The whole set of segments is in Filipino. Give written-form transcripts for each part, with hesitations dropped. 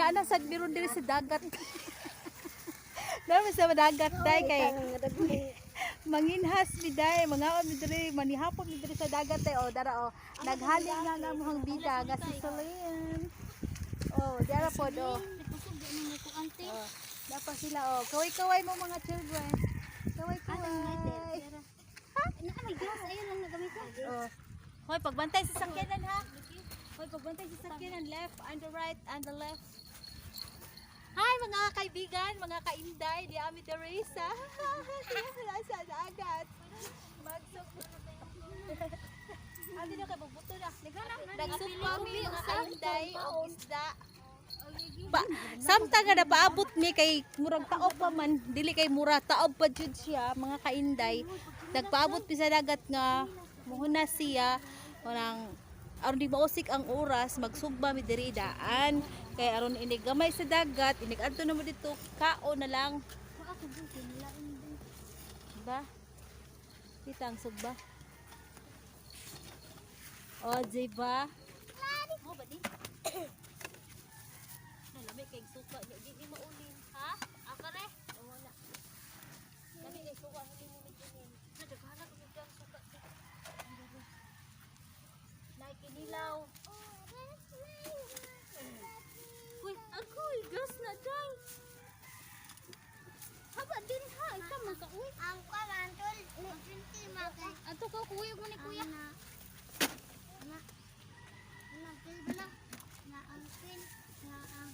naana sad biron diri sa dagat. Naman sa dagat day kay manginhas biday mga mi diri manihapon mi diri sa dagat day o dara o naghalin nga nga mohang bida nga si Celine. Oh, dara po do. Oh, dapat sila oh. Kaway-kaway mo mga children. Kaway-kaway. May gas ayun lang nagamit ko. Oh. Hoy, pagbantay sa sakyanan ha. Hoy, pagbantay sa sakyanan left and the right and the left. Hi mga kaibigan, mga kainday, di ami Teresa. Nasa dagat. Andi na kay magbuto na. Nagsugpa mi mga kainday og isda. Samtang nga napaabot mi kay murag taob pa man, dili kay mura taob pa jud siya mga kainday. Nagpaabot mi sa dagat nga muhuna siya kanang aron di mausik ang oras magsugba mi diri daan kay aron inig gamay sa dagat inig adto na mo dito kao na lang ba kita ang sugba o diba mo ba din nalami kay suka di maulin ha akare o wala lami kay suka hindi mo mitinin nadaghala ko ang suka naikinilaw. Uy, agoy, gas na day. Haba din ha, ikaw magka-uy. Ang kamantol, nagpinti magay. Ato ka, kuya mo ni kuya. Bala, na ang pin, na ang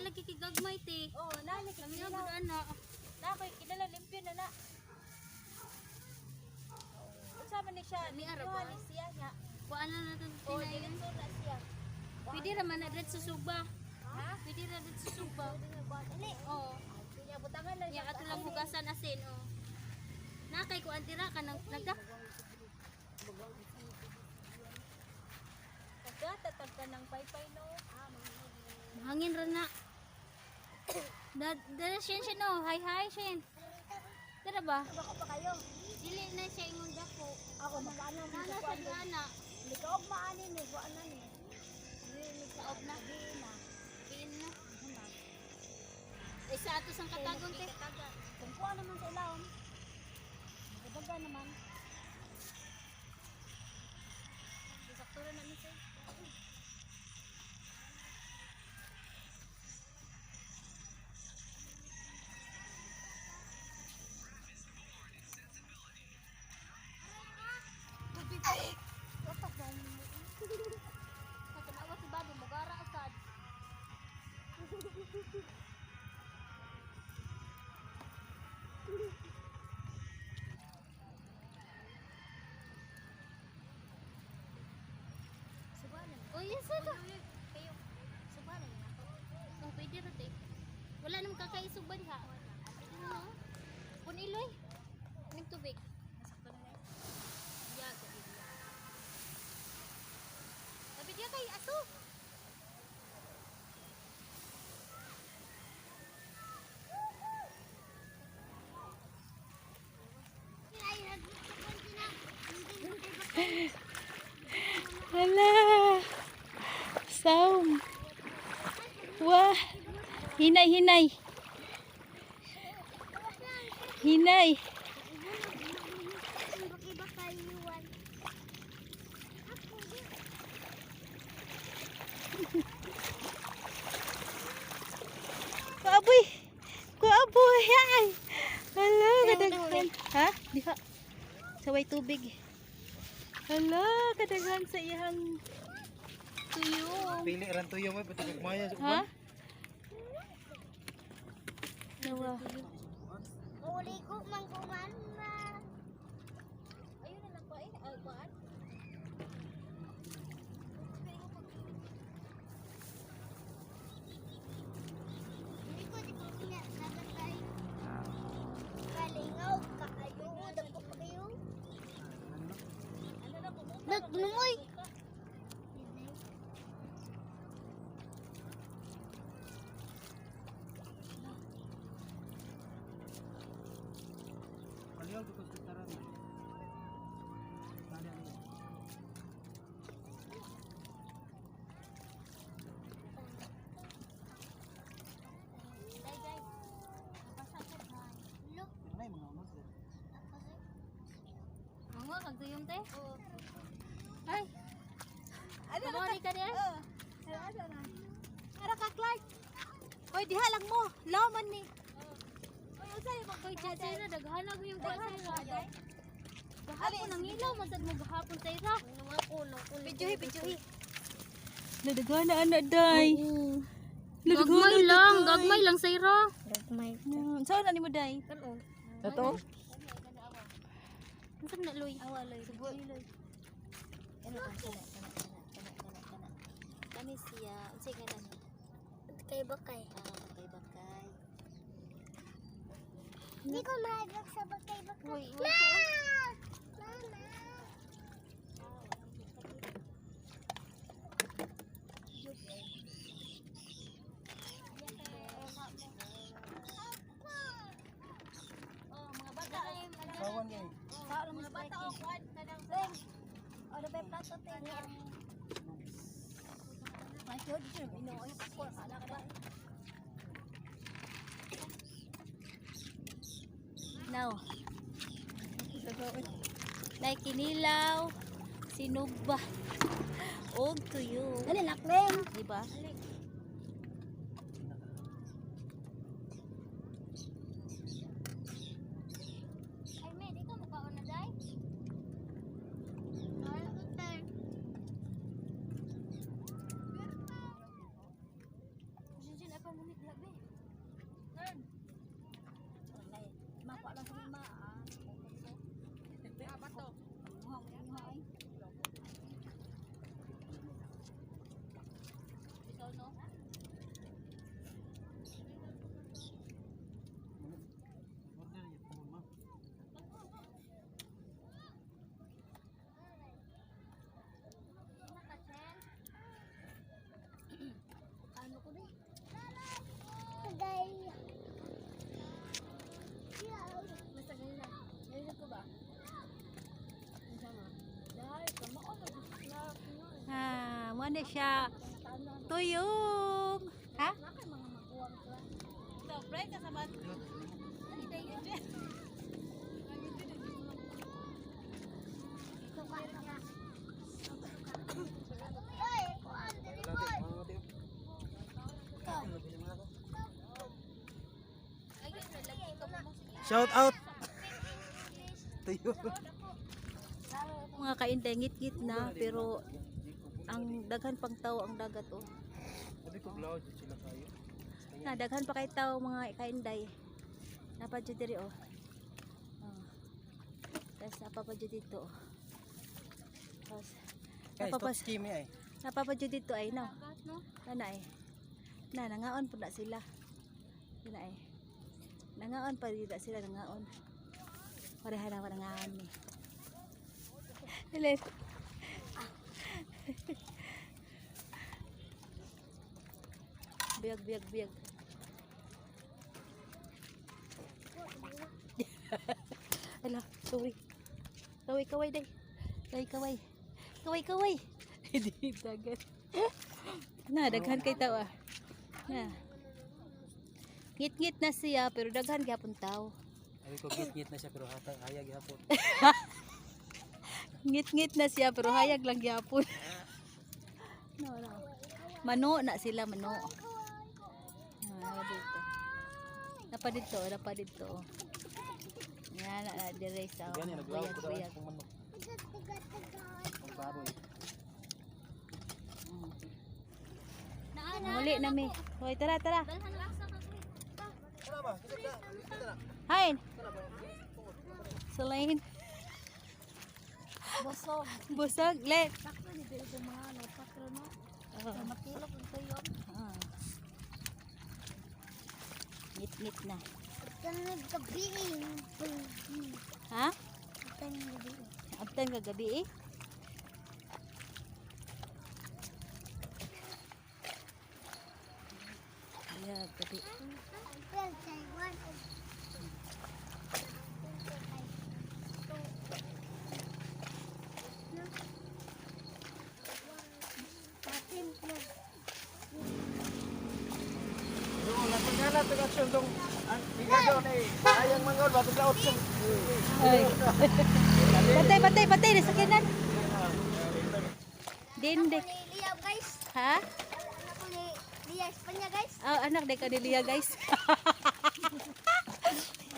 lagi kigagmay te. Oh, nalik Kami na nga gud ana. na koy kinala limpyo na na. Unsa man ni siya? Ni ara Kuha ba? ni siya nya. Kuan na natin Oh, tinay. dili na siya. Pwede ra man na dret sa suba. Ha? Pwede ra dret sa suba. Dili. Oo. Kanya butangan na Ya ato lang hugasan asin oh. Nakay ko antira ka nang nagdak. Nagtatag ka ng paypay no. Hangin ra na. Dala siya no. Hi Shen. Tara ba? bako pa kayo. Dili na siya ingon dako. Ako magano mo Ana sa sa kwan. diana. Likaw maani ni buwan na ni. Saob na. Kiin na. Isa ato sang katagon te. Kung kuha naman sa ilawom. Daga naman. Saktura na ni sir. Katanawa si Bado magara asad. Subanan. Oh yes sir. Kayo. Subanan na ako. Oh pwede ra te. Wala namang kakaisuban ha. Ano? Kun iloy. Ning tubig. Nasakto na. Ya ko dia. Tapi dia kay aso. Hala. Sound. Wah. Hinay. Kuaboy. Ay. Hala, kadaghan. Ha? Diha. Saway tubig. Hala, kadaghan sa iyang tuyong. Pili ran tuyo mo pati kagmaya sa Ha? uban. Nawa. Uli ko man kuman ma. Ayun na lang pa eh. Ay, kuan. Hindi ko di ko niya nagatay. Kalingaw kaayo dagko pa kayo. Ano na po? Nagnumoy. Mo kag tuyong te. Oo. Ay, Ano mabalik ka diyan? Ano na? Ara ka, Clark. Hoy, diha lang mo. Laman ni. Hoy, usay mo. Koy Jesse na daghanag yung kuha sa ira. Ali, Gahapon ang ilaw masad mo gahapon sa ira. Pijuhi. Nadagana anak day. Gagmay lang sa ira. Saan na ni mo day? Ito? Unsa na loy? Awalay. Subo loy. Ano kana. Kani siya, unsay ngalan? Kay bakay. Kay Bakay. Hindi ko mahagak sa bakay-bakay. Uy, Ma! Mama! Kawan kayo. mga bata o kwan kanang Ano ba yung plato tingin? Now. Like kinilaw, sinugba. Og tuyo. Dali, nakling. Diba? Ay me, di ka mukhaon na day. Jinjin apa munit labi. Mapa lang sa lima. Bato. Ikaw no? Ano ko din? Tagay. Basta ganyan. Ganyan ko ba? Mo na siya. Tuyong. Ha? Sobre ka sa mat. Ay, kuan, dali boy. Shout out. Tuyo. Mga kainday ngit-ngit na pero ang daghan pang tao ang dagat oh. Sabi ko blouse sila kayo. Na daghan pa kay tao mga kainday. Napa jud diri oh. Oh. Tas apa pa jud dito oh. Tas Guys, Napapas- stop scheme ay. napa pa jud dito ay no. Gat no? Ana eh. Na nangaon pud na sila. Ina eh. Nangaon pa dito sila nangaon. Pareha na nangaon ni. Dili. Biag. Ala, kaway day. Kaway. Hindi dagat. Na, daghan kay tao ah. Na. Ngit-ngit na siya pero daghan gyapon tao. Sabi ko git-git na siya pero hayag hapon. Ngit-ngit na siya pero hayag lang gyapon. No. Mano na sila, mano. Napa dito. Yan na dire sa Gani naglaw ko daw buyag. kung manok. Ang baboy. Muli na mi. Hoy, tara. Dalhan lang sa kasi. Tara ba? Kita na. Hain. Selain busog le. Sakto ni dito mga ano, sakto no. Oh. Matulog ang tayo. Ah. Ngit na. Tanag gabi. Ha? Tanag gabi. Abtan ka gabi eh. Yeah, gabi. Well, Taiwan. Patin na. Doon, nagpagala, taga-action dong. Ayang mangon batok laut. Ay. Patay, patay. Nasakinan. Dinde. Ni Lia guys. Ha? Anak ko ni Lia Espanya guys. Oh, anak de Canilia, guys.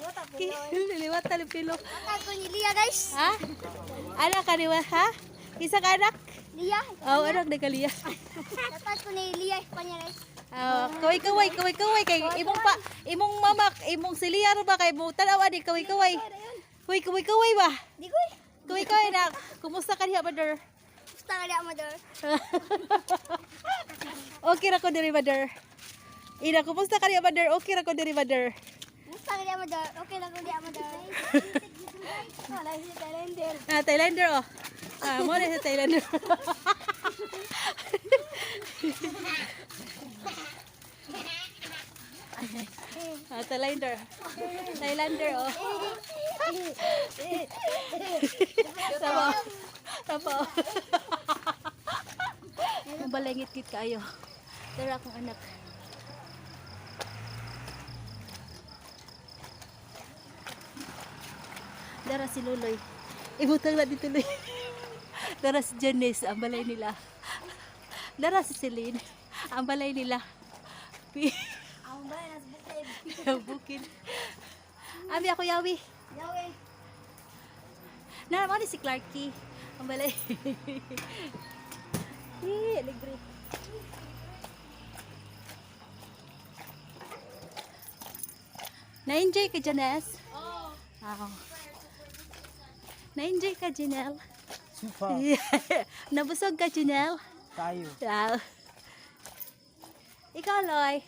Wata ko. Liliwat tali pilo. Anak ko ni Lia guys. Ha? Anak kaniwa, ha? Isa ka anak? Lia. Oh, anak de Calia. Dapat ko ni Lia Espanya guys. Kaway kay imong mama, imong silia ro ba kay mo tanaw ani kaway. Kaway ba? Di ko. Kaway na. Kumusta ka diha, mother? Gusto ka dia mother. Okay ra ko diri, mother. Ina, kumusta ka diha, mother? Okay ra ko diri, mother. Gusto ka dia mother. Okay lang ko dia mother. Wala si Thailander. Thailander oh. Mo na sa Thailander. Thailander. Thailander oh. Tapa. Balangit-git kayo. Dara akong anak. Dara si Luloy. Ibutang na dito Luloy. Dara si Janice, ang balay nila. Dara si Celine, ang balay nila. Ang ba nas bukid. Bukid. Abi ako yawi. Yawe. Na, ni si Clarky. Ang balay. Libre. Na-enjoy ka, Janice? Oo. Na-enjoy ka, Janelle? Super. Nabusog ka, Janelle? Tayo. Wow. Ikaw, Loy.